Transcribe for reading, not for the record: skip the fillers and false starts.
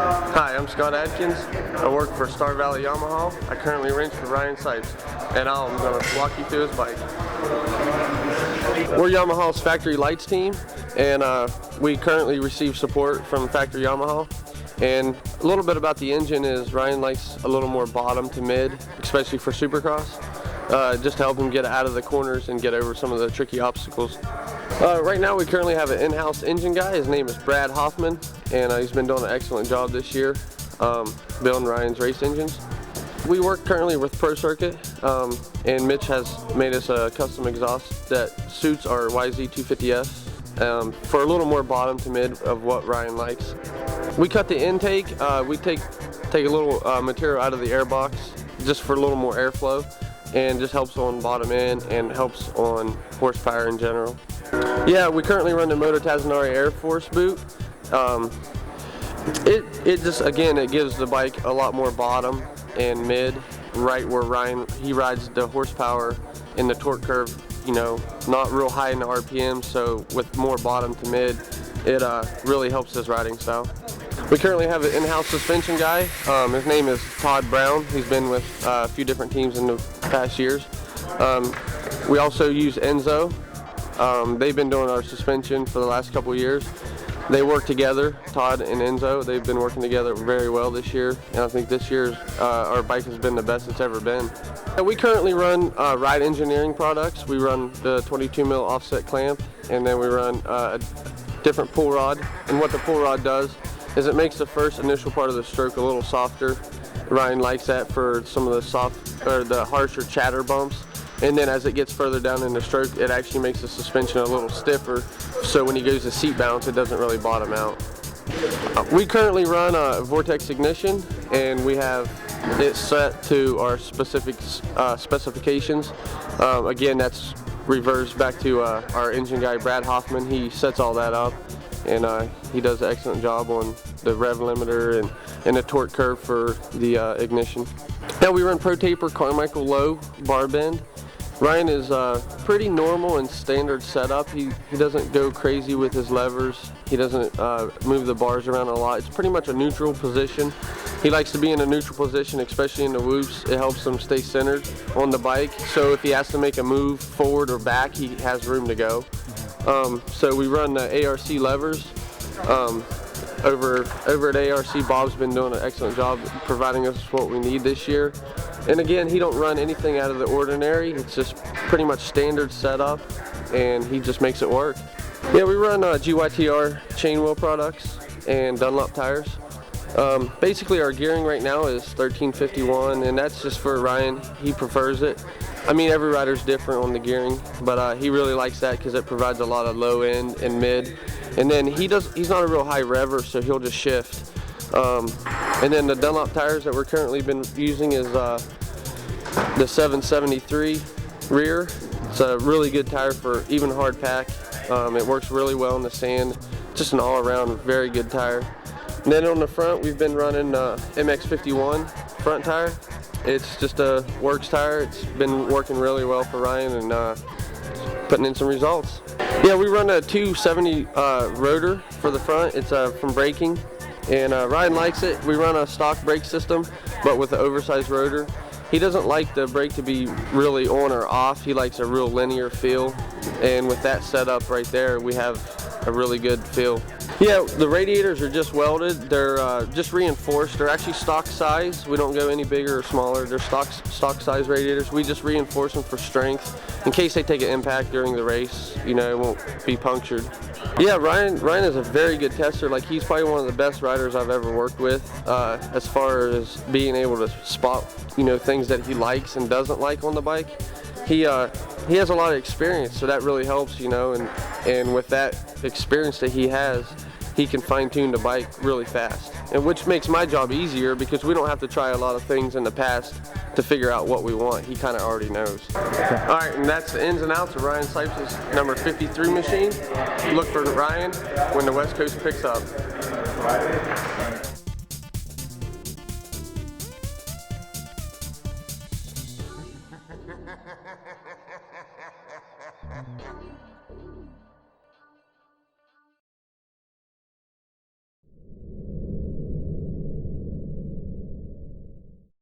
Hi, I'm Scott Adkins. I work for Star Valley Yamaha. I currently wrench for Ryan Sipes, and I'm going to walk you through his bike. We're Yamaha's factory lights team, and we currently receive support from factory Yamaha. And a little bit about the engine is Ryan likes a little more bottom to mid, especially for Supercross, just to help him get out of the corners and get over some of the tricky obstacles. Right now we currently have an in-house engine guy. His name is Brad Hoffman, and he's been doing an excellent job this year building Ryan's race engines. We work currently with Pro Circuit, and Mitch has made us a custom exhaust that suits our YZ250F for a little more bottom to mid of what Ryan likes. We cut the intake. We take a little material out of the air box just for a little more airflow, and just helps on bottom end and helps on horsepower in general. Yeah, we currently run the Motocross Air Force boot. It just, again, it gives the bike a lot more bottom and mid, right where Ryan, he rides the horsepower in the torque curve, you know, not real high in the RPM, so with more bottom to mid, it really helps his riding style. We currently have an in-house suspension guy. His name is Todd Brown. He's been with a few different teams in the past years. We also use Enzo. They've been doing our suspension for the last couple of years. They work together, Todd and Enzo. They've been working together very well this year, and I think this year's our bike has been the best it's ever been. We currently run Ride Engineering products. We run the 22 mil offset clamp, and then we run a different pull rod. And what the pull rod does is it makes the first initial part of the stroke a little softer. Ryan likes that for some of the harsher chatter bumps. And then as it gets further down in the stroke, it actually makes the suspension a little stiffer, so when he goes to seat balance, it doesn't really bottom out. We currently run a Vortex ignition, and we have it set to our specific specifications. Again, that's reversed back to our engine guy, Brad Hoffman. He sets all that up, and he does an excellent job on the rev limiter and the torque curve for the ignition. Now we run Pro Taper Carmichael low bar bend. Ryan is pretty normal and standard setup. He doesn't go crazy with his levers. He doesn't move the bars around a lot. It's pretty much a neutral position. He likes to be in a neutral position, especially in the whoops. It helps him stay centered on the bike. So if he has to make a move forward or back, he has room to go. So we run the ARC levers. Over at ARC, Bob's been doing an excellent job providing us what we need this year. And again, he don't run anything out of the ordinary. It's just pretty much standard setup, and he just makes it work. Yeah, we run GYTR chain wheel products and Dunlop tires. Basically, our gearing right now is 1351, and that's just for Ryan. He prefers it. I mean, every rider's different on the gearing, but he really likes that because it provides a lot of low end and mid. And then he's not a real high rever, so he'll just shift. And then the Dunlop tires that we're currently been using is the 773 rear. It's a really good tire for even hard pack. It works really well in the sand. Just an all-around very good tire. And then on the front, we've been running MX51 front tire. It's just a works tire. It's been working really well for Ryan and putting in some results. Yeah, we run a 270 rotor for the front. It's from braking, and Ryan likes it. We run a stock brake system, but with an oversized rotor. He doesn't like the brake to be really on or off. He likes a real linear feel, and with that setup right there, we have a really good feel. Yeah, the radiators are just welded. They're just reinforced. They're actually stock size. We don't go any bigger or smaller. They're stock size radiators. We just reinforce them for strength in case they take an impact during the race. You know, it won't be punctured. Yeah, Ryan is a very good tester. Like, he's probably one of the best riders I've ever worked with as far as being able to spot, you know, things that he likes and doesn't like on the bike. He has a lot of experience, so that really helps, you know, and with that experience that he has, he can fine-tune the bike really fast, and which makes my job easier because we don't have to try a lot of things in the past to figure out what we want. He kind of already knows. Okay. All right, and that's the ins and outs of Ryan Sipes' number 53 machine. Look for Ryan when the West Coast picks up.